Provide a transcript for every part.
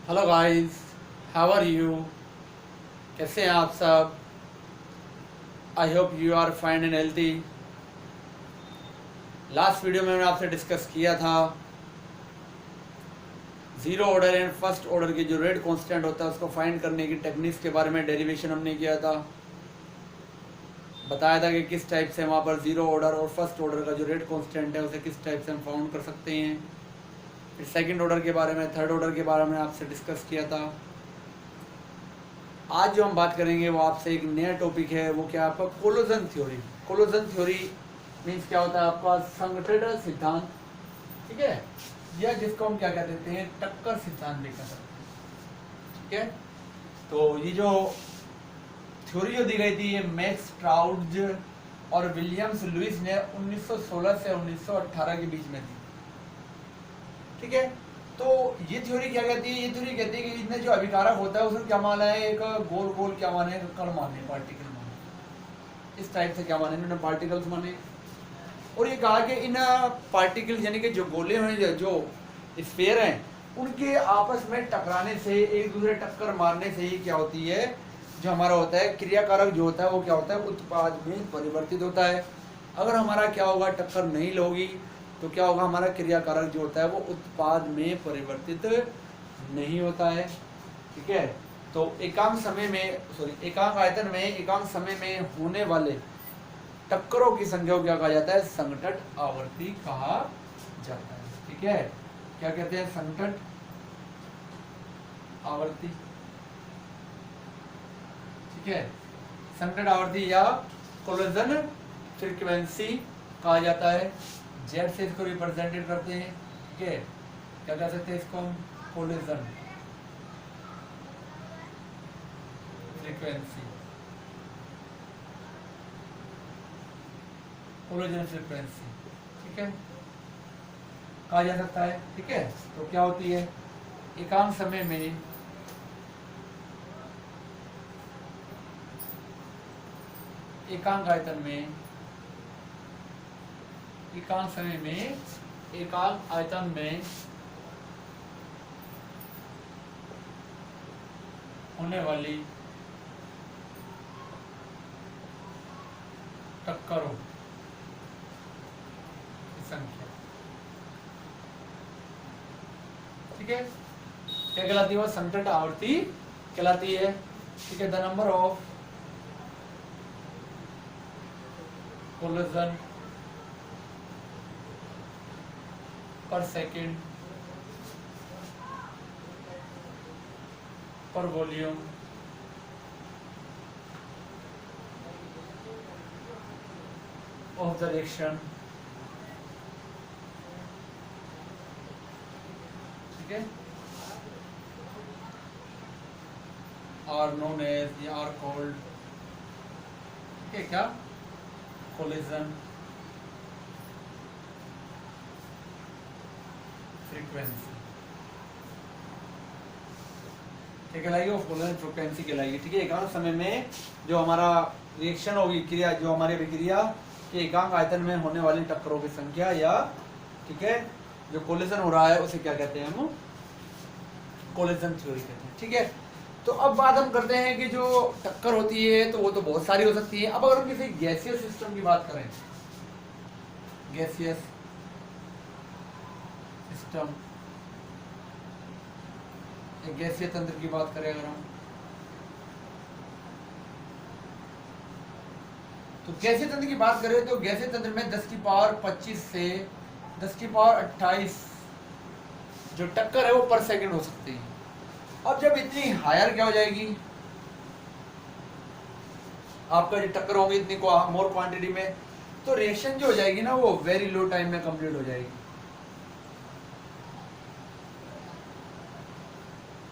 Hello guys, how are you? कैसे हैं आप सब? I hope you are fine and healthy. Last video में मैंने आपसे डिस्कस किया था zero order and first order की जो रेट कांस्टेंट होता है उसको फाइंड करने की टेक्निक्स के बारे में डेरिवेशन हमने किया था। बताया था कि किस टाइप से वहाँ पर ज़ीरो ऑर्डर और फर्स्ट ऑर्डर का जो रेट कांस्टेंट है उसे किस टाइप से हम फाउंड कर सकते हैं। फिर सेकंड ऑर्डर के बारे में, थर्ड ऑर्डर के बारे में आपसे डिस्कस किया था। आज जो हम बात करेंगे वो आपसे एक नया टॉपिक है, वो क्या आपका कोलोजन थ्योरी। कोलोजन थ्योरी मीन्स क्या होता है आपका संगठन सिद्धांत, ठीक है, या जिसको हम क्या कह देते हैं टक्कर सिद्धांत भी कह सकते हैं, ठीक है। तो ये जो थ्योरी जो दी गई थी ये मैक्स ट्राउड्ज और विलियम्स लुइस ने 1916 से 1918 के बीच में दी, ठीक है। तो ये थ्योरी क्या कहती है? ये थ्योरी कहती है कि इसने जो अभिकारक होता है उसने क्या माना है, एक गोल गोल क्या माने, एक कण माने, पार्टिकल माने। इस टाइप से क्या माने इन्होंने, पार्टिकल्स माने। और ये कहा कि इन पार्टिकल्स यानी कि जो गोले हैं, जो स्फीयर हैं, उनके आपस में टकराने से, एक दूसरे टक्कर मारने से ही क्या होती है, जो हमारा होता है क्रियाकारक जो होता है वो क्या होता है, उत्पाद में परिवर्तित होता है। अगर हमारा क्या होगा, टक्कर नहीं लोगी तो क्या होगा, हमारा क्रियाकारक जो होता है वो उत्पाद में परिवर्तित नहीं होता है, ठीक है। तो एकांक समय में, एकांक आयतन में एकांक समय में होने वाले टक्करों की संख्या को क्या कहा जाता है, संघटन आवर्ती कहा जाता है, ठीक है। क्या कहते हैं, संघटन आवर्ती, ठीक है। संघटन आवर्ती या कोलिजन फ्रीक्वेंसी कहा जाता है। जेड से इसको रिप्रेजेंटेड करते हैं, ठीक है। क्या कह सकते हैं इसको हम, कोलिजन फ्रीक्वेंसी, कोलिजन फ्रीक्वेंसी, ठीक है, कहा जा सकता है, ठीक है। तो क्या होती है, एकांक समय में एकांक आयतन में, एकांक समय में एकांक आयतन में होने वाली टक्करों की संख्या, ठीक है, क्या कहलाती है, वो संघटन आवर्ती कहलाती है, ठीक है। द नंबर ऑफ कोलिजन पर सेकेंड पर वॉल्यूम ऑफ द रिएक्शन, ठीक है, आर नोन एज या आर कॉल्ड, ठीक है, क्या, कोलिजन फ्रीक्वेंसी, क्या कहलाएगी, वो कोलिजन फ्रीक्वेंसी कहलाएगी, ठीक है। एकांक समय में जो हमारा रिएक्शन होगी, क्रिया, जो हमारी अभिक्रिया के एकांक आयतन में होने वाली टक्करों की संख्या, या ठीक है, जो कोलिजन हो रहा है उसे क्या कहते हैं हम, कोलिजन थ्योरी कहते हैं, ठीक है। तो अब बात हम करते हैं कि जो टक्कर होती है तो वो तो बहुत सारी हो सकती है। अब अगर हम किसी गैसियस सिस्टम की बात करें, गैसियस सिस्टम, गैसीय तंत्र की बात करें अगर हम, तो गैसीय तंत्र की बात करें तो गैसीय तंत्र में 10 की पावर 25 से 10 की पावर 28 जो टक्कर है वो पर सेकंड हो सकती है। अब जब इतनी हायर क्या हो जाएगी, आपका जो टक्कर होगी इतनी मोर क्वांटिटी में, तो रिएक्शन जो हो जाएगी ना वो वेरी लो टाइम में कंप्लीट हो जाएगी,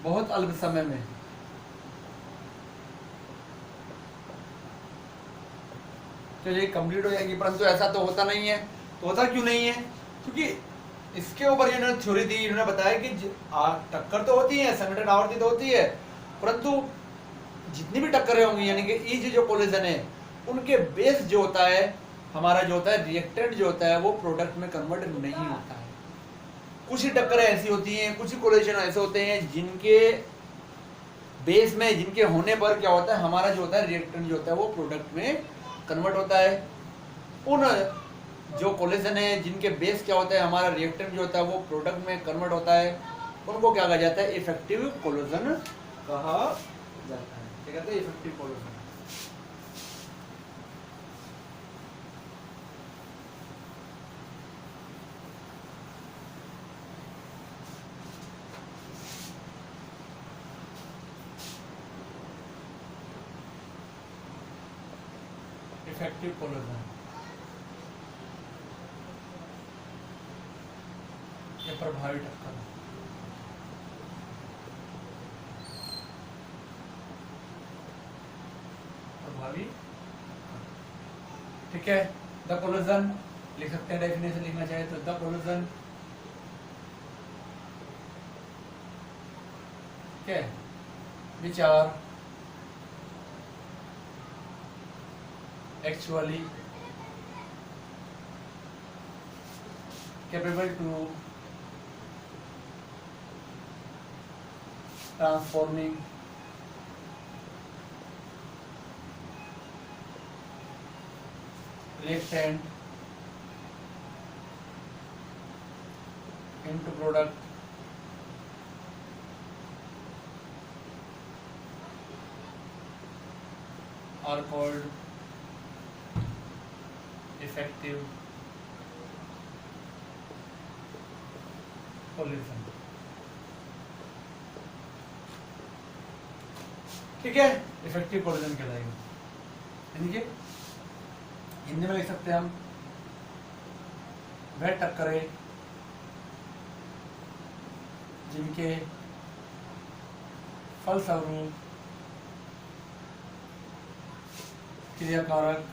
बहुत अल्प समय में। तो ये कंप्लीट हो जाएगी, परंतु ऐसा तो होता नहीं है। तो होता क्यों नहीं है? क्योंकि इसके ऊपर इन्होंने थ्योरी दी, इन्होंने बताया कि टक्कर तो होती है, संघटन आवर्ती तो होती है, परंतु जितनी भी टक्करें होंगी यानी कि ईच जो कोलिजन है उनके बेस जो होता है, हमारा जो होता है रिएक्टेंट जो होता है वो प्रोडक्ट में कन्वर्ट नहीं होता है। कुछ ही टक्करें ऐसी होती हैं, कुछ ही कोरिलेशन ऐसे होते हैं जिनके बेस में, जिनके होने पर क्या होता है, हमारा जो होता है रिएक्टेंट जो होता है वो प्रोडक्ट में कन्वर्ट होता है। उन जो कोलिजन है जिनके बेस क्या होता है, हमारा रिएक्टेंट जो होता है वो प्रोडक्ट में कन्वर्ट होता है, उनको क्या कहा जाता है, इफेक्टिव कोलिजन कहा जाता है। क्या कहते हैं, इफेक्टिव कोलिजन। इफेक्टिव कोलिजन, ये प्रभावी टक्कर। प्रभावी, ठीक है। द कोलिजन लिख सकते हैं, डेफिनेशन लिखना चाहे तो द कोलिजन, ठीक है, which are actually capable to transforming reactant into product are called effective collision. ठीक है, इफेक्टिव कोलिजन कहलाएगा। यानी कि हिंदी में लिख सकते हैं हम, वह टक्करें जिनके फलस्वरूप क्रियाकारक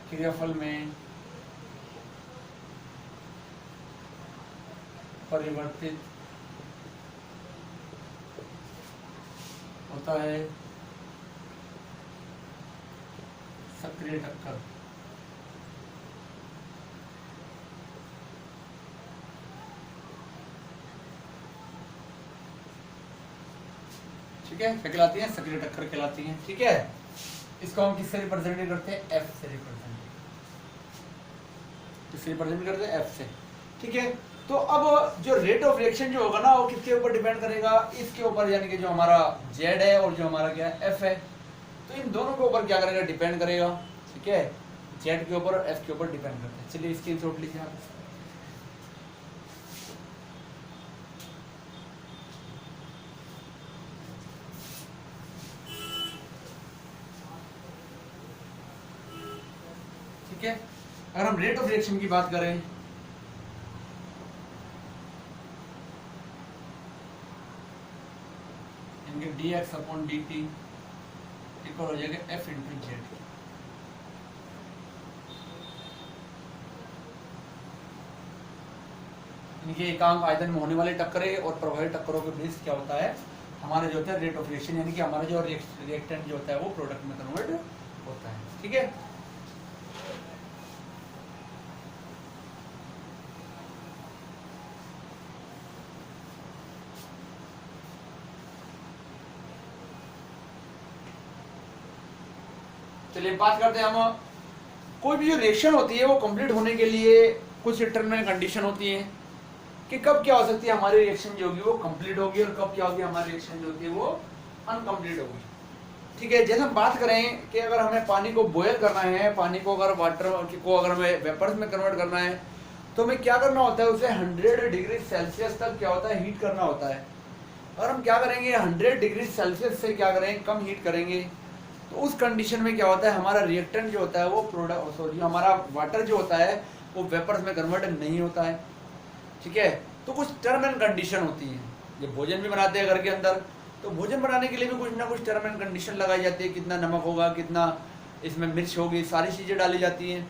क्रियाफल में परिवर्तित होता है, सक्रिय टक्कर। ठीक है, क्या कहलाती है, सक्रिय टक्कर कहलाती है। ठीक है, इसको हम किससे रिप्रेजेंट करते हैं, एफ से रिप्रेजेंट, किससे रिप्रेजेंट करते हैं, एफ से। ठीक है, तो अब जो रेट ऑफ रिएक्शन जो होगा ना वो किसके ऊपर डिपेंड करेगा, इसके ऊपर, यानी कि जो हमारा जेड है और जो हमारा क्या है, एफ है। तो इन दोनों के ऊपर क्या करेगा, डिपेंड करेगा। ठीक है, जेड के ऊपर और एफ के ऊपर डिपेंड करते हैं। चलिए स्क्रीनशॉट लीजिए आप। ठीक है, अगर हम रेट ऑफ रिएक्शन की बात करें, इनके dx अपॉन dt इक्वल हो जाएगा f इंटू जेड। इनके एकांक आयतन में होने वाले टक्करें और प्रभावी टक्करों के बीच क्या होता है, हमारे जो होता है रेट ऑफ रिएक्शन, यानी कि हमारा जो रिएक्टेंट जो होता है वो प्रोडक्ट में कन्वर्ट होता है। ठीक है, चलिए बात करते हैं हम, कोई भी जो रिएक्शन होती है वो कंप्लीट होने के लिए कुछ डिटरमिनेंट कंडीशन होती है कि कब क्या हो सकती है, हमारी रिएक्शन जो होगी वो कंप्लीट होगी और कब क्या होगी, हमारी रिएक्शन जो होती है वो अनकंप्लीट होगी। ठीक है, जैसे हम बात करें कि अगर हमें पानी को बॉयल करना है, पानी को अगर वाटर को अगर हमें वेपर्स में कन्वर्ट करना है तो हमें क्या करना होता है, उसे 100 डिग्री सेल्सियस तक क्या होता है, हीट करना होता है। अगर हम क्या करेंगे, 100 डिग्री सेल्सियस से क्या करेंगे, कम हीट करेंगे, तो उस कंडीशन में क्या होता है, हमारा रिएक्टेंट जो होता है वो प्रोडक्ट, सॉरी, हमारा वाटर जो होता है वो वेपर्स में कन्वर्ट नहीं होता है। ठीक है, तो कुछ टर्म एंड कंडीशन होती है। जब भोजन भी बनाते हैं घर के अंदर, तो भोजन बनाने के लिए भी कुछ ना कुछ टर्म एंड कंडीशन लगाई जाती है, कितना नमक होगा, कितना इसमें मिर्च होगी, सारी चीज़ें डाली जाती हैं।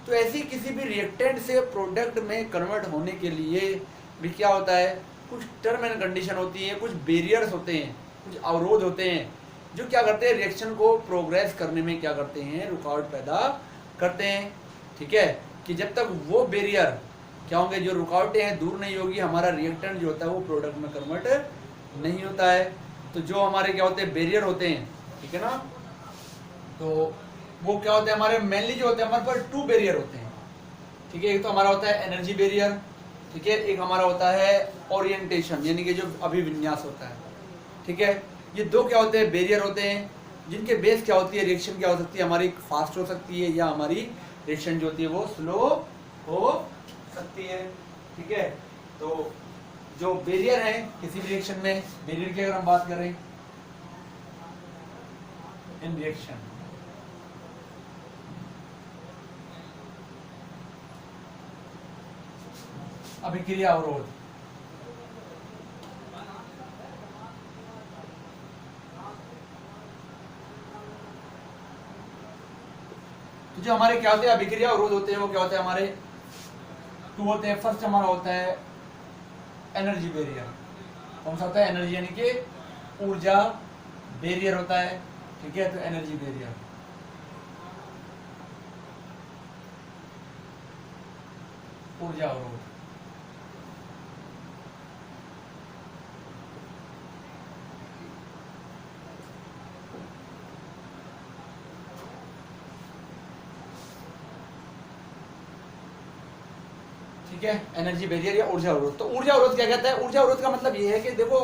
तो ऐसी किसी भी रिएक्टेंट से प्रोडक्ट में कन्वर्ट होने के लिए भी क्या होता है, कुछ टर्म एंड कंडीशन होती है, कुछ बैरियर्स होते हैं, कुछ अवरोध होते हैं जो क्या करते हैं, रिएक्शन को प्रोग्रेस करने में क्या करते हैं, रुकावट पैदा करते हैं। ठीक है, कि जब तक वो बैरियर क्या होंगे, जो रुकावटें हैं दूर नहीं होगी, हमारा रिएक्टेंट जो होता है वो प्रोडक्ट में कन्वर्ट नहीं होता है। तो जो हमारे क्या होते हैं बैरियर होते हैं, ठीक है ना, तो वो क्या होते हैं हमारे मेनली जो होते हैं हमारे पास 2 बैरियर होते हैं, ठीक है। एक तो हमारा होता है एनर्जी बैरियर, ठीक है, एक हमारा होता है ओरिएंटेशन यानी कि जो अभिविन्यास होता है, ठीक है। ये 2 क्या होते हैं बैरियर होते हैं जिनके बेस क्या होती है, रिएक्शन क्या हो सकती है हमारी, फास्ट हो सकती है या हमारी रिएक्शन जो होती है वो स्लो हो सकती है, ठीक है। तो जो बैरियर है किसी भी रिएक्शन में, बैरियर की अगर हम बात करें इन रिएक्शन, अभिक्रिया अवरोध, तो जो हमारे क्या होते हैं अभिक्रिया अवरोध होते हैं वो क्या होते हैं हमारे 2 होते हैं। फर्स्ट हमारा होता है एनर्जी बैरियर, कौन सा होता है, एनर्जी यानी कि ऊर्जा बैरियर होता है, ठीक है। तो एनर्जी बैरियर, ऊर्जा अवरोध, ठीक है। एनर्जी बैरियर या ऊर्जा अवरोध। तो ऊर्जा अवरोध क्या कहता है, ऊर्जा अवरोध का मतलब ये है कि देखो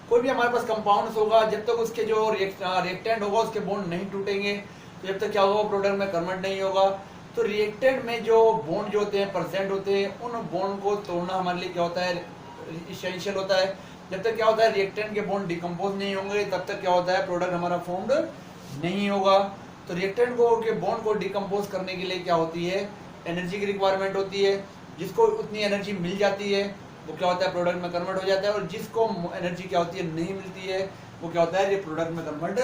कोई भी हमारे पास कंपाउंड्स होगा, जब तक उसके जो रिएक्टेंट होगा उसके बॉन्ड नहीं टूटेंगे, तो जब तक क्या होगा वो प्रोडक्ट में कन्वर्ट नहीं होगा। तो रिएक्टेंट में जो बॉन्ड जो होते हैं प्रेजेंट होते हैं, उन बॉन्ड को तोड़ना हमारे लिए क्या होता है, इसेंशियल होता है। जब तक क्या होता है रिएक्टेंट के बॉन्ड डिकम्पोज नहीं होंगे तब तक क्या होता है प्रोडक्ट हमारा फॉर्म्ड नहीं होगा। तो रिएक्टेंट को के बॉन्ड को डिकम्पोज करने के लिए क्या होती है, एनर्जी की रिक्वायरमेंट होती है। जिसको उतनी एनर्जी मिल जाती है वो क्या होता है प्रोडक्ट में कन्वर्ट हो जाता है, और जिसको एनर्जी क्या होती है नहीं मिलती है वो क्या होता है, ये प्रोडक्ट में कन्वर्ट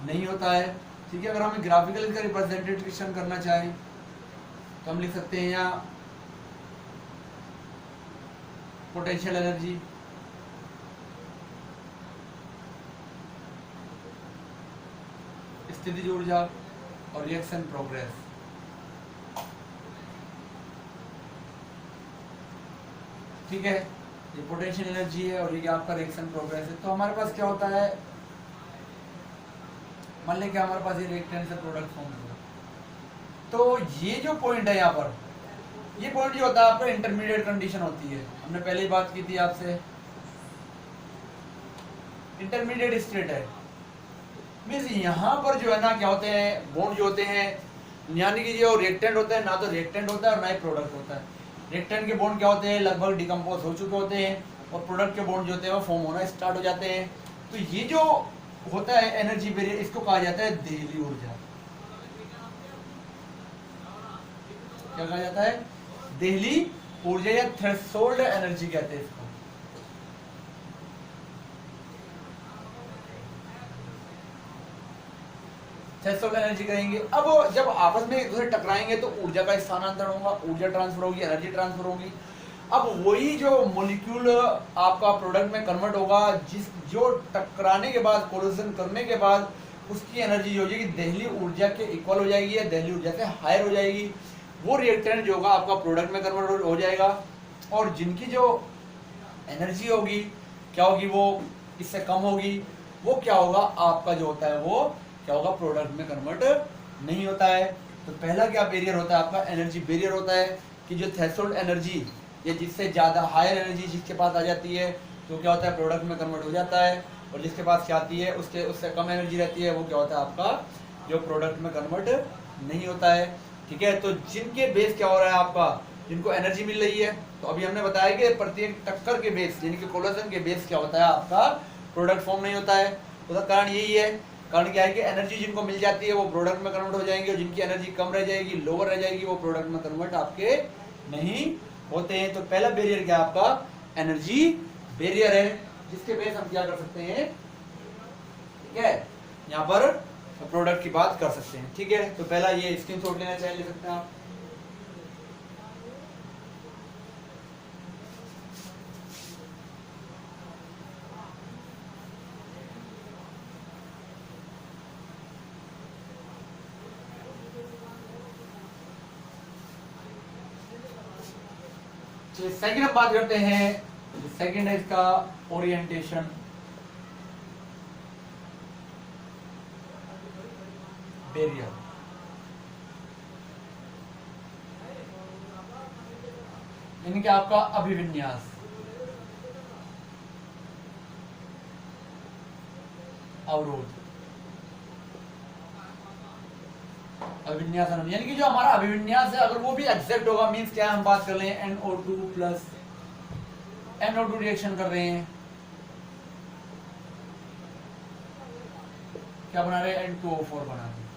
नहीं होता है, ठीक है। अगर हमें ग्राफिकल इसका रिप्रेजेंटेशन करना चाहें तो हम लिख सकते हैं यहाँ पोटेंशियल एनर्जी, स्थितिज ऊर्जा और रिएक्शन प्रोग्रेस, ठीक है। ये पोटेंशियल एनर्जी है और ये आपका रिएक्शन प्रोग्रेस है। तो हमारे पास क्या होता है, मान लें कि हमारे पास ये रिएक्टेंट से प्रोडक्ट फॉर्म हुआ, तो ये जो पॉइंट है यहाँ पर, ये पॉइंट जो होता है आपका इंटरमीडिएट कंडीशन होती है, हमने पहले ही बात की थी आपसे, इंटरमीडिएट स्टेट है। मीन्स यहाँ पर जो है ना क्या होते हैं बॉन्ड जो होते हैं, यानी कि जो रिएक्टेंट होता है ना तो रिएक्टेंट होता है और ना ही प्रोडक्ट होता है। रिएक्टेंट के बॉन्ड क्या होते हैं लगभग डिकम्पोज हो चुके होते हैं, और प्रोडक्ट के बॉन्ड जो होते हैं वो फॉर्म होना स्टार्ट हो जाते हैं। तो ये जो होता है एनर्जी बैरियर, इसको कहा जाता है देहली ऊर्जा। क्या कहा जाता है, देहली ऊर्जा या थ्रेशोल्ड एनर्जी कहते हैं इसको। थ्रेशोल्ड एनर्जी कहेंगे। अब जब आपस में एक दूसरे टकराएंगे तो ऊर्जा का स्थानांतरण होगा, ऊर्जा ट्रांसफर होगी, एनर्जी ट्रांसफर होगी। अब वही जो मॉलिक्यूल आपका प्रोडक्ट में कन्वर्ट होगा, जिस जो टकराने के बाद कोलिजन करने के बाद उसकी एनर्जी जो हो जाएगी देहली ऊर्जा के इक्वल हो जाएगी या देहली ऊर्जा से हायर हो जाएगी। वो रिएक्टेंट जो होगा आपका प्रोडक्ट में कन्वर्ट हो जाएगा, और जिनकी जो एनर्जी होगी क्या होगी, वो इससे कम होगी, वो क्या होगा आपका जो होता है वो क्या होगा प्रोडक्ट में कन्वर्ट नहीं होता है। तो पहला क्या बैरियर होता है आपका, एनर्जी बैरियर होता है, कि जो थ्रेशोल्ड एनर्जी या जिससे ज़्यादा हायर एनर्जी जिसके पास आ जाती है तो क्या होता है प्रोडक्ट में कन्वर्ट हो जाता है, और जिसके पास क्या आती है उससे कम एनर्जी रहती है वो क्या होता है आपका जो प्रोडक्ट में कन्वर्ट नहीं होता है, ठीक है। तो जिनके बेस क्या हो रहा है आपका, जिनको एनर्जी मिल रही है, तो अभी हमने बताया कि प्रत्येक टक्कर के बेस यानी कि कोलिजन के बेस क्या होता है आपका प्रोडक्ट फॉर्म नहीं होता है। उसका कारण यही है, कारण क्या है कि एनर्जी जिनको मिल जाती है वो प्रोडक्ट में कन्वर्ट हो जाएंगे, और जिनकी एनर्जी कम रह जाएगी, लोअर रह जाएगी, वो प्रोडक्ट में कन्वर्ट आपके नहीं होते हैं। तो पहला बैरियर क्या आपका एनर्जी बैरियर है, जिसके बेस हम क्या कर सकते हैं, ठीक है, यहाँ पर प्रोडक्ट की बात कर सकते हैं, ठीक है। तो पहला ये स्क्रीनशॉट लेना चाहिए, ले सकते हैं आप। तो सेकंड हम बात करते हैं, सेकंड है इसका ओरिएंटेशन। बैरियर, यानी कि आपका अभिविन्यास, अवरोध, अभिविन्यास यानी कि जो हमारा अभिविन्यास है अगर वो भी एग्जैक्ट होगा, मींस क्या हम बात कर रहे हैं NO2 प्लस NO2 रिएक्शन कर रहे हैं, क्या बना रहे हैं, N2O4 बना रहे हैं,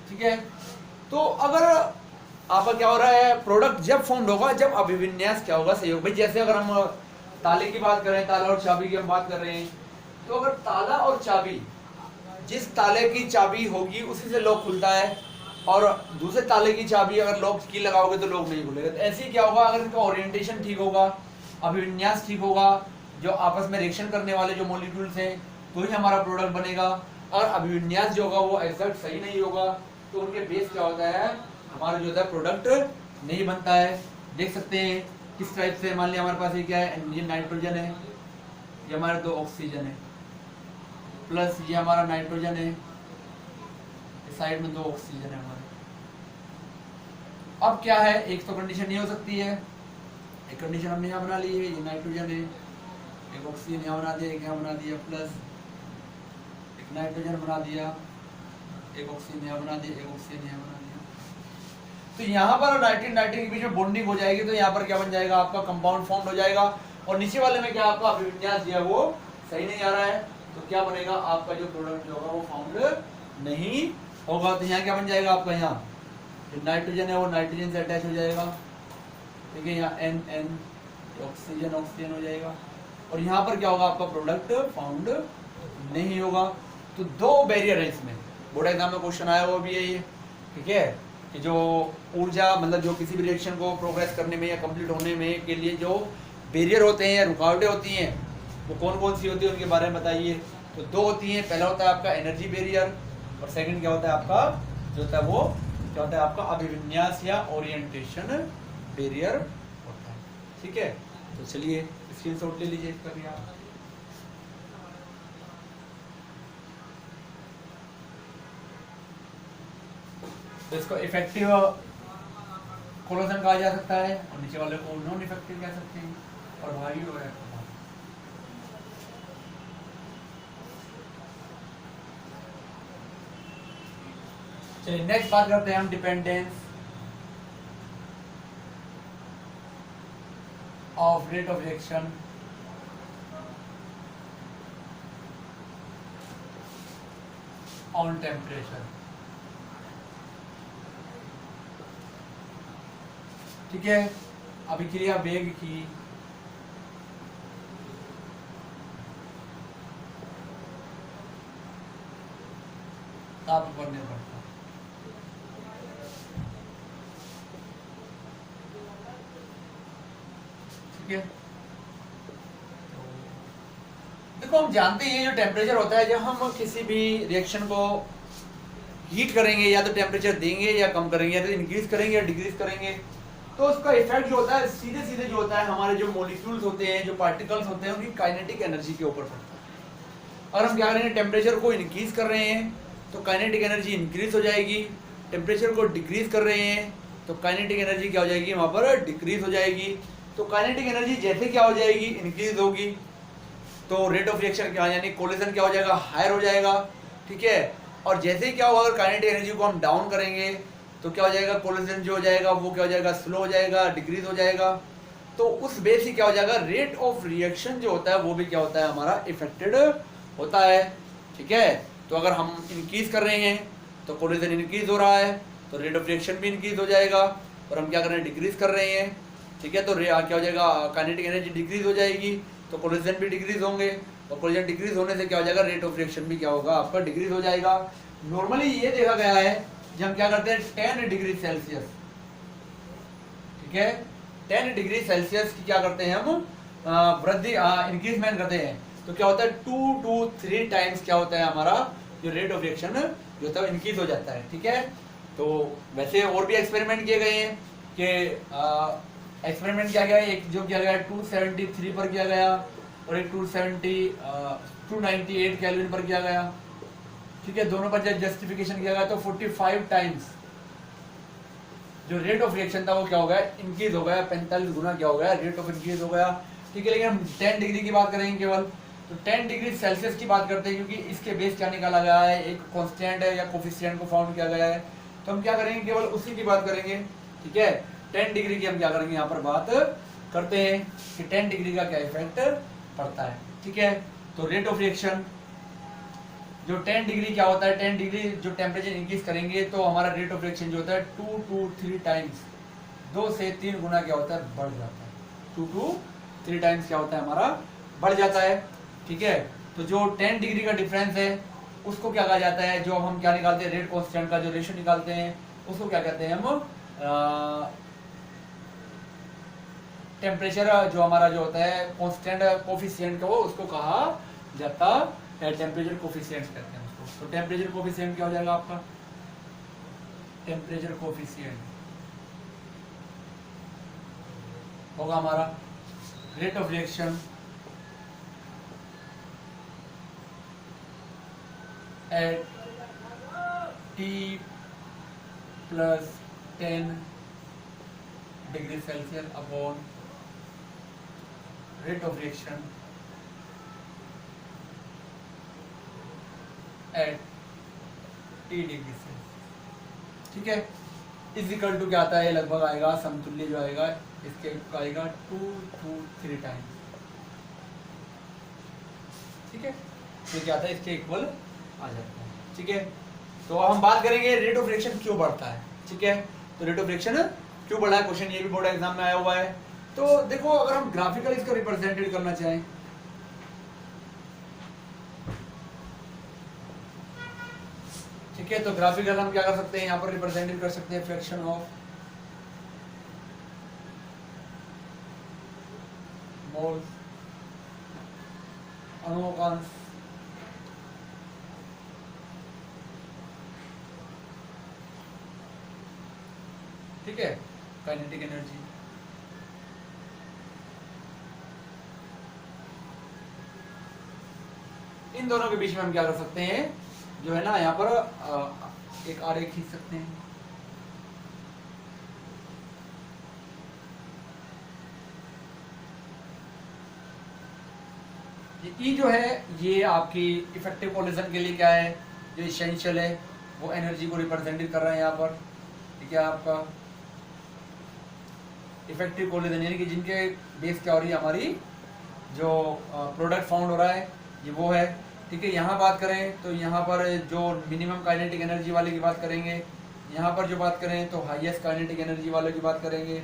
ठीक है। तो अगर आपका क्या हो रहा है, प्रोडक्ट जब फॉर्म होगा जब अभिविन्यास क्या होगा, सही होगा। भाई जैसे अगर हम ताले की बात करें, ताला और चाबी की हम बात कर रहे हैं, तो अगर ताला और चाबी, जिस ताले की चाबी होगी उसी से लॉक खुलता है, और दूसरे ताले की चाबी अगर लॉक की लगाओगे तो लॉक नहीं खुलेगा। तो ऐसे ही क्या होगा, अगर इनका ओरिएंटेशन ठीक होगा, अभिविन्यास ठीक होगा, जो आपस में रिएक्शन करने वाले जो मॉलिक्यूल्स हैं तो ही हमारा प्रोडक्ट बनेगा। और अभिविन्यास जो होगा वो एग्जैक्ट सही नहीं होगा तो उनके बेस क्या होता है, हमारा जो होता है प्रोडक्ट नहीं बनता है। देख सकते हैं किस टाइप से, मान लिया हमारे पास ये क्या है, ये नाइट्रोजन है, ये हमारे 2 ऑक्सीजन है, प्लस ये हमारा नाइट्रोजन है, इस साइड में 2 ऑक्सीजन है हमारे। अब क्या है, एक तो कंडीशन नहीं हो सकती है, एक कंडीशन हमने यहाँ बना ली है, ये नाइट्रोजन है, एक ऑक्सीजन यहाँ बना दिया, एक यहाँ बना दिया, प्लस एक नाइट्रोजन बना दिया, एक ऑक्सीजन यहाँ बना दिया, एक ऑक्सीजन यहाँ बना दिया। तो यहाँ पर नाइट्रोजन नाइट्रोजन के बीच में बॉन्डिंग हो जाएगी, तो यहाँ पर क्या बन जाएगा, आपका कंपाउंड फॉर्म हो जाएगा। और नीचे वाले में क्या आपका अभिविन्यास जो है वो सही नहीं आ रहा है, तो क्या बनेगा, आपका जो प्रोडक्ट जो होगा वो फाउंड नहीं होगा। तो यहाँ क्या बन जाएगा आपका, यहाँ जो नाइट्रोजन है वो नाइट्रोजन से अटैच हो जाएगा, ठीक है, यहाँ NN ऑक्सीजन ऑक्सीजन हो जाएगा, और यहाँ पर क्या होगा, आपका प्रोडक्ट फाउंड नहीं होगा। तो 2 बैरियर है इसमें, बोर्ड एग्जाम में क्वेश्चन आया वो भी है ये, ठीक है, कि जो ऊर्जा मतलब जो किसी भी रिएक्शन को प्रोग्रेस करने में या कंप्लीट होने में के लिए जो बैरियर होते हैं या रुकावटें होती हैं वो कौन कौन सी होती है उनके बारे में बताइए। तो 2 होती हैं, पहला होता है आपका एनर्जी बैरियर, और सेकंड क्या होता है आपका जो होता है वो क्या होता है आपका अभिविन्यास या ओरिएंटेशन बैरियर होता है, ठीक है। तो चलिए स्क्रीनशॉट ले लीजिए इसका भी आप। तो इसको इफेक्टिव कोलोजन कहा जा सकता है, और नीचे वाले को नॉन इफेक्टिव कह सकते हैं, और भारी हो है। चलिए नेक्स्ट बात करते हैं हम dependence of rate of reaction on temperature, ठीक है। अभिक्रिया वेग की ताप पर निर्भर करता है, ठीक है। देखो हम जानते हैं जो टेम्परेचर होता है, जब हम किसी भी रिएक्शन को हीट करेंगे या तो टेम्परेचर देंगे या कम करेंगे, या तो इंक्रीज करेंगे या डिक्रीज करेंगे, तो उसका इफेक्ट जो होता है सीधे सीधे जो होता है हमारे जो मॉलिक्यूल्स होते हैं, जो पार्टिकल्स होते हैं, उनकी काइनेटिक एनर्जी के ऊपर पड़ता है। और हम क्या करेंगे, टेम्परेचर को इंक्रीज कर रहे हैं तो काइनेटिक एनर्जी इंक्रीज हो जाएगी, टेम्परेचर को डिक्रीज कर रहे हैं तो काइनेटिक एनर्जी क्या हो जाएगी, वहाँ पर डिक्रीज हो जाएगी। तो काइनेटिक एनर्जी जैसे क्या हो जाएगी, इंक्रीज होगी, तो रेट ऑफ रिएक्शन क्या यानी कोलिजन क्या हो जाएगा, हायर हो जाएगा, ठीक है। और जैसे ही क्या होगा, अगर काइनेटिक एनर्जी को हम डाउन करेंगे तो क्या हो जाएगा, कोलिजन जो हो जाएगा वो क्या हो जाएगा, स्लो हो जाएगा, डिक्रीज हो जाएगा। तो उस बेस ही क्या हो जाएगा, रेट ऑफ रिएक्शन जो होता है वो भी क्या होता है, हमारा इफेक्टेड होता है, ठीक है। तो अगर हम इंक्रीज कर रहे हैं तो कोलिजन इंक्रीज हो रहा है तो रेट ऑफ रिएक्शन भी इंक्रीज हो जाएगा, और हम क्या कर रहे हैं, डिक्रीज कर रहे हैं, ठीक है, तो क्या हो जाएगा, काइनेटिक एनर्जी डिक्रीज हो जाएगी तो कोलिजन भी डिक्रीज होंगे, और कोलिजन डिक्रीज होने से क्या हो जाएगा, रेट ऑफ रिएक्शन भी क्या होगा, आपका डिक्रीज हो जाएगा। नॉर्मली ये देखा गया है जब हम क्या करते हैं 10 डिग्री सेल्सियस, ठीक है, 10 डिग्री सेल्सियस की क्या करते हैं हम वृद्धि इंक्रीजमेंट करते हैं, तो क्या होता है 2 to 3 टाइम्स क्या होता है, हमारा जो रेट ऑफ रिएक्शन जो होता है इंक्रीज हो जाता है, ठीक है। तो वैसे और भी एक्सपेरिमेंट किए गए हैं कि एक्सपेरिमेंट किया गया, एक जो किया गया 273 पर किया गया और एक 298 केल्विन पर किया गया। ठीक है, दोनों पर जब जस्टिफिकेशन किया गया तो 45 टाइम्स जो रेट ऑफ रिएक्शन था वो क्या हो गया, इंक्रीज हो गया, 45 गुना क्या हो गया, रेट ऑफ इंक्रीज हो गया। ठीक है, लेकिन हम 10 डिग्री की बात करेंगे केवल, तो 10 डिग्री सेल्सियस की बात करते हैं क्योंकि इसके बेस क्या निकाला गया है, एक कांस्टेंट है या कोफिशिएंट को फाउंड किया गया है, तो हम क्या करेंगे, केवल उसी की बात करेंगे। ठीक है, 10 डिग्री की हम क्या करेंगे, यहाँ पर बात करते हैं कि 10 डिग्री का क्या इफेक्ट पड़ता है। ठीक है, तो रेट ऑफ रिएक्शन जो 10 डिग्री क्या होता है, 10 डिग्री जो टेम्परेचर इंक्रीज करेंगे तो हमारा रेट ऑफ रिएक्शन जो होता है 2 to 3 टाइम्स, 2 से 3 गुना क्या होता है, बढ़ जाता है। 2 to 3 टाइम्स क्या होता है, हमारा बढ़ जाता है। ठीक है, तो जो 10 डिग्री का डिफरेंस है उसको क्या कहा जाता है, जो हम क्या निकालते हैं, रेट कांस्टेंट का जो रेशियो निकालते हैं उसको क्या कहते हैं हम, टेम्परेचर जो हमारा जो होता है कांस्टेंट कोफिशिएंट का, वो उसको कहा जाता है टेम्परेचर कोफिशिएंट कहते हैं उसको। तो टेम्परेचर कोफिशिएंट क्या हो जाएगा आपका, टेम्परेचर कोफिशिएंट होगा हमारा rate of reaction at T + 10 degree Celsius upon rate of reaction at T degree Celsius. ठीक है, इजिकल टू क्या आता है, लगभग आएगा समतुल्य जो आएगा इसके आएगा 2 to 3 टाइम्स। ठीक है, ये क्या आता है, इसके इक्वल आ जाता है। ठीक है, तो हम बात करेंगे रेट ऑफ रिएक्शन क्यों बढ़ता है। ठीक है, तो रेट ऑफ रिएक्शन क्यों बढ़ा है, क्वेश्चन ये भी बोर्ड एग्जाम में आया हुआ है। तो देखो, अगर हम ग्राफिकल इसको रिप्रेजेंटेड करना चाहें, ठीक है, तो ग्राफिकल हम क्या कर सकते हैं, यहाँ पर रिप्रेजेंटेड कर सकते हैं फ्रैक्शन ऑफ मोल्स अणुओं का अंश ठीक है, काइनेटिक एनर्जी। इन दोनों के बीच में हम क्या कर सकते हैं, जो है ना, यहाँ पर एक आरेख खींच सकते हैं। ये E जो है ये आपकी इफेक्टिव कोलिजन के लिए क्या है, जो इसेंशियल है, वो एनर्जी को रिप्रेजेंट कर रहा है यहाँ पर। ठीक है, आपका इफेक्टिव कोलिजन यानी कि जिनके बेस क्या हो रही है, हमारी जो प्रोडक्ट फाउंड हो रहा है ये वो है। ठीक है, यहाँ बात करें तो यहाँ पर जो मिनिमम काइनेटिक एनर्जी वाले की बात करेंगे, यहाँ पर जो बात करें तो हाईएस्ट काइनेटिक एनर्जी वाले की बात करेंगे।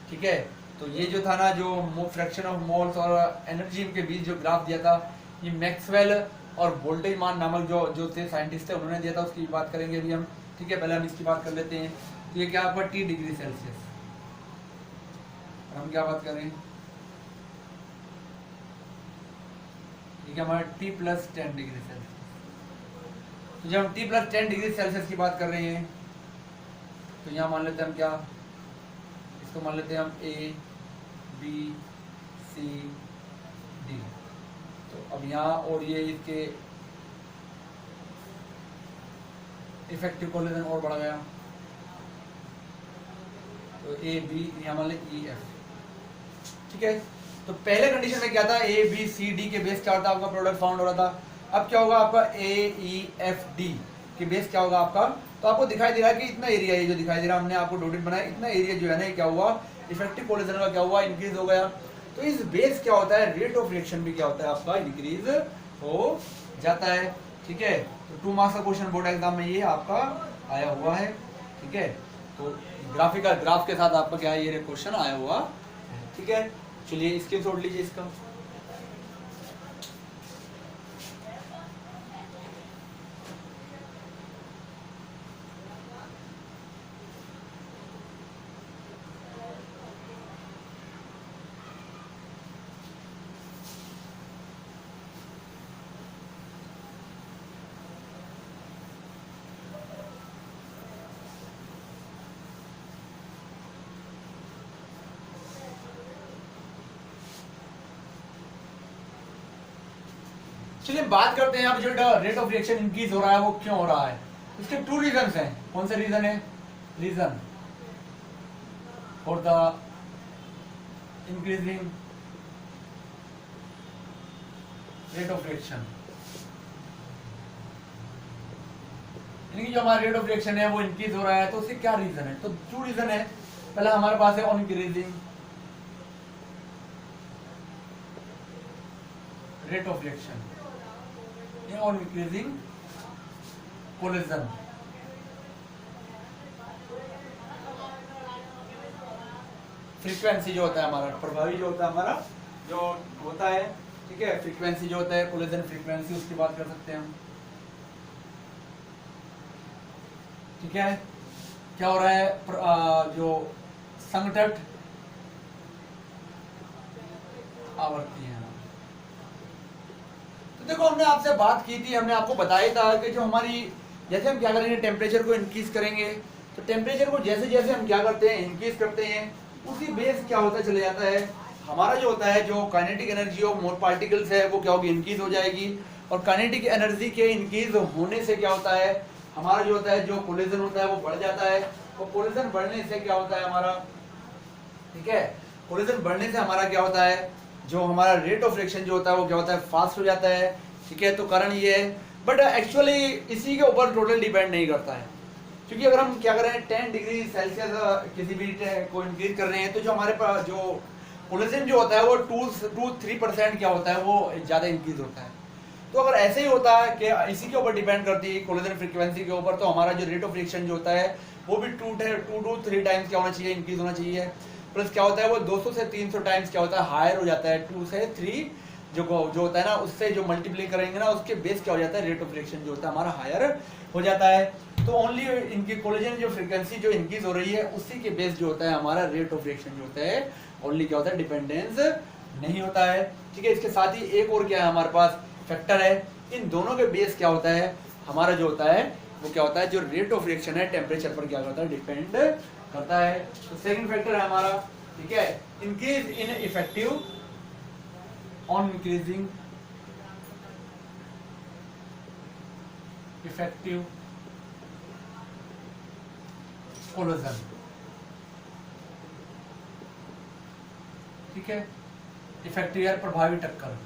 ठीक है, तो ये जो था ना, जो फ्रैक्शन ऑफ मोल्स और एनर्जी के बीच जो ग्राफ दिया था, ये मैक्सवेल और वोल्टेजमान नामक जो थे साइंटिस्ट थे, उन्होंने दिया था, उसकी बात करेंगे अभी हम। ठीक है, पहले हम इसकी बात कर लेते हैं। तो ये क्या आपका T डिग्री सेल्सियस, हम क्या बात करें, ठीक है, हमारा T + 10 डिग्री सेल्सियस। तो जब हम T + 10 डिग्री सेल्सियस की बात कर रहे हैं तो यहाँ मान लेते हैं हम क्या, इसको मान लेते हैं हम A B C D। तो अब यहाँ और ये इसके इफेक्टिव कोलिजन और बढ़ गया, तो A B यहाँ मान ले E F। ठीक है, तो पहले कंडीशन में क्या था, A B C D के बेस क्या होता है, आपका प्रोडक्ट फाउंड हो रहा था। अब क्या होगा आपका A E F D के बेस क्या होगा आपका, तो आपको दिखाई दे रहा है कि इतना एरिया, ये जो दिखाई दे रहा है, हमने आपको डॉटेड बनाया, इतना एरिया जो है ना, क्या हुआ, इफेक्टिव कोलिजन का क्या हुआ, इंक्रीज हो गया। तो इस बेस क्या होता है, रेट ऑफ रिएक्शन भी क्या होता है आपका, इंक्रीज हो जाता है। ठीक है, तो 2 मार्क्स का क्वेश्चन बोर्ड एग्जाम में ये आपका आया हुआ है। ठीक है, तो ग्राफिकल ग्राफ के साथ आपका क्या है, ये क्वेश्चन आया हुआ। ठीक है, चलिए स्क्रीनशॉट लीजिए इसका। चलिए बात करते हैं, अब जो रेट ऑफ रिएक्शन इंक्रीज हो रहा है वो क्यों हो रहा है। इसके 2 रीजन हैं। कौन सा रीजन है? Reason for the increasing rate of reaction, यानी कि जो हमारा रेट ऑफ रिएक्शन है वो इंक्रीज हो रहा है, तो उसके क्या रीजन है? तो 2 रीजन है। पहला हमारे पास है on increasing rate of reaction, on increasing collision. Frequency जो होता है हमारा, प्रभावी जो होता है हमारा जो होता है, ठीक है, फ्रीक्वेंसी जो होता है कोलिजन फ्रीक्वेंसी, उसकी बात कर सकते हैं हम। ठीक है, क्या हो रहा है? जो संघटक आवर्ती है। तो देखो हमने आपसे बात की थी, हमने आपको बताया था कि जो हमारी, जैसे हम क्या करेंगे, टेम्परेचर को इंक्रीज करेंगे, तो टेम्परेचर को जैसे जैसे हम क्या करते हैं, इंक्रीज करते हैं, उसी बेस क्या होता चले जाता है, हमारा जो होता है जो kinetic energy of more particles है वो क्या होगी, इंक्रीज हो जाएगी। और काइनेटिक एनर्जी के इंक्रीज होने से क्या होता है, हमारा जो होता है जो कोलिजन होता है वो बढ़ जाता है। और कोलिजन बढ़ने से क्या होता है हमारा, ठीक है, कोलिजन बढ़ने से हमारा क्या होता है, जो हमारा रेट ऑफ रिएक्शन जो होता है वो क्या होता है, फास्ट हो जाता है। ठीक है, तो कारण ये है, बट एक्चुअली इसी के ऊपर टोटल डिपेंड नहीं करता है, क्योंकि अगर हम क्या कर रहे हैं 10 डिग्री सेल्सियस किसी भी को इंक्रीज कर रहे हैं, तो जो हमारे पास जो कोलिजन जो होता है वो 2-3% क्या होता है, वो ज़्यादा इंक्रीज होता है। तो अगर ऐसे ही होता है कि इसी के ऊपर डिपेंड करती है कोलिजन फ्रीक्वेंसी के ऊपर, तो हमारा जो रेट ऑफ रिएक्शन जो होता है वो भी 2 to 3 टाइम्स क्या होना चाहिए, इंक्रीज होना चाहिए। प्लस क्या होता है वो 200 से 300 टाइम्स क्या होता है, हायर हो जाता है। 2 से 3 जो होता है ना, उससे जो मल्टीप्लाई करेंगे ना, उसके बेस क्या हो जाता है, रेट ऑफ रिएक्शन जो होता है हमारा हायर हो जाता है। तो ओनली इनकी कोलिजन जो फ्रीक्वेंसी जो इंक्रीज हो रही है, उसी के बेस जो होता है हमारा रेट ऑफ रिएक्शन जो होता है, ओनली क्या होता है, डिपेंडेंस नहीं होता है। ठीक है, इसके साथ ही एक और क्या है हमारे पास, फैक्टर है। इन दोनों के बेस क्या होता है हमारा जो होता है वो क्या होता है, जो रेट ऑफ रिएक्शन है टेम्परेचर पर क्या करता है, डिपेंड करता है। तो सेकंड फैक्टर है हमारा, ठीक है, increase in effective on increasing effective collision. ठीक है, इफेक्टिव यार प्रभावी टक्कर।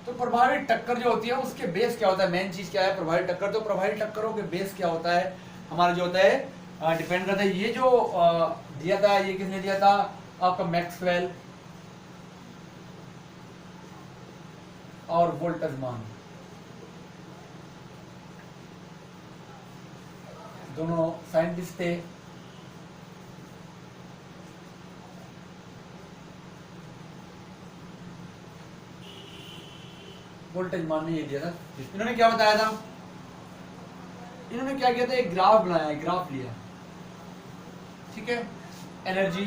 तो प्रभावी टक्कर जो होती है उसके बेस क्या होता है, मेन चीज क्या है, प्रभावी टक्कर। तो प्रभावी टक्करों के बेस क्या होता है हमारा जो होता है, डिपेंड करता है। ये जो दिया था, ये किसने दिया था, आपका मैक्सवेल और बोल्ट्जमान, दोनों साइंटिस्ट थे। बोल्ट्जमान ने ये दिया था। इन्होंने क्या बताया था, इन्होंने क्या किया था, एक ग्राफ बनाया, ग्राफ लिया, ठीक है, एनर्जी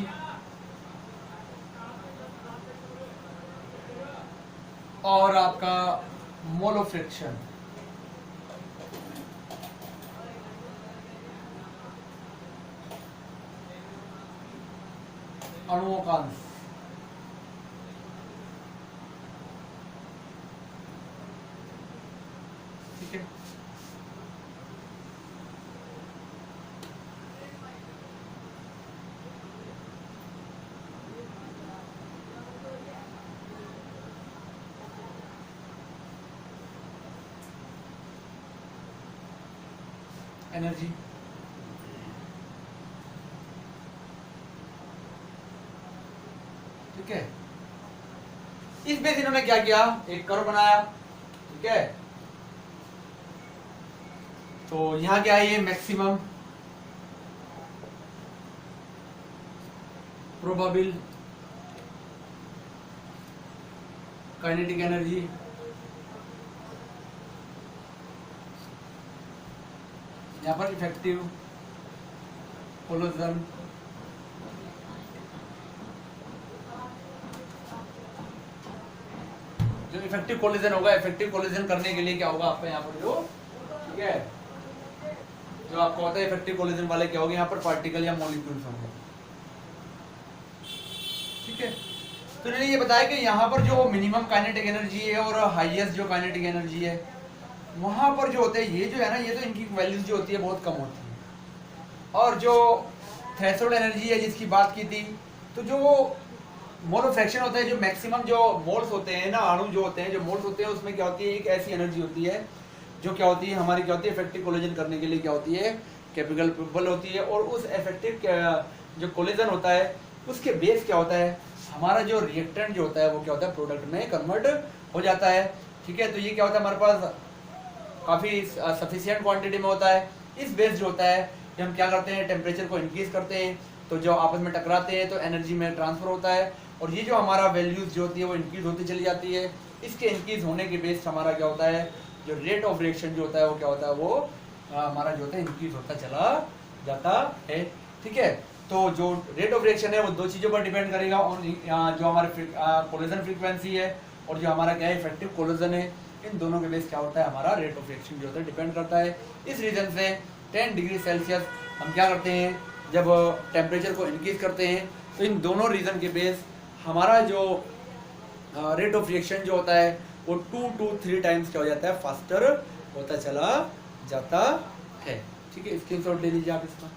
और आपका मोल ऑफ फ्रिक्शन, अणुओं का अंश, ठीक है। एनर्जी, ठीक है। इस बेस इन्होंने क्या किया, एक कर्व बनाया, ठीक है। तो यहां क्या है, ये मैक्सिमम प्रोबेबल काइनेटिक एनर्जी, यहां पर इफेक्टिव कोलिजन, जो इफेक्टिव कोलिजन होगा, इफेक्टिव कोलिजन करने के लिए क्या होगा आपका यहाँ पर जो, ठीक है, जो आपका होता है इफेक्टिव कोलिजन वाले क्या होंगे, यहाँ पर पार्टिकल या मॉलिक्यूल्स होंगे, ठीक है। तो इन्होंने ये बताया कि यहाँ पर जो मिनिमम काइनेटिक एनर्जी है और हाईएस्ट जो काइनेटिक एनर्जी है, वहाँ पर जो होते हैं ये जो है ना, ये तो इनकी वैल्यूज जो होती है बहुत कम होती है। और जो थ्रेशोल्ड एनर्जी है जिसकी बात की थी, तो जो मोल फ्रैक्शन होता है, जो मैक्सिमम जो मोल्स होते हैं ना, अणु जो होते हैं, जो मोल्स होते हैं, उसमें क्या होती है, एक ऐसी एनर्जी होती है जो क्या होती है हमारी, क्या होती है, इफेक्टिव कोलिजन करने के लिए क्या होती है, कैपेबल होती है। और उस इफेक्टिव जो कोलिजन होता है उसके बेस क्या होता है, हमारा जो रिएक्टेंट जो होता है वो क्या होता है, प्रोडक्ट में कन्वर्ट हो जाता है। ठीक है, तो ये क्या होता है, हमारे पास काफ़ी सफिशिएंट क्वांटिटी में होता है। इस बेस जो होता है कि हम क्या करते हैं, टेम्परेचर को इंक्रीज करते हैं, तो जो आपस में टकराते हैं तो एनर्जी में ट्रांसफर होता है, और ये जो हमारा वैल्यूज जो होती है वो इंक्रीज होती चली जाती है। इसके इंक्रीज होने के बेस हमारा क्या होता है, जो रेट ऑफ रिएक्शन जो होता है वो क्या होता है, वो हमारा जो होता है इंक्रीज होता चला जाता है। ठीक है, तो जो रेट ऑफ रिएक्शन है वो दो चीज़ों पर डिपेंड करेगा, और जो हमारे कोलिजन फ्रीक्वेंसी है और जो हमारा क्या है इफेक्टिव कोलिजन है, इन दोनों के बेस क्या होता है, हमारा रेट ऑफ रिएक्शन जो होता है डिपेंड करता है। इस रीजन से 10 डिग्री सेल्सियस हम क्या करते हैं, जब टेम्परेचर को इंक्रीज करते हैं तो इन दोनों रीजन के बेस हमारा जो रेट ऑफ रिएक्शन जो होता है वो 2 to 3 टाइम्स क्या हो जाता है, फास्टर होता चला जाता है। ठीक है, स्क्रीनशॉट ले लीजिए आप इसका।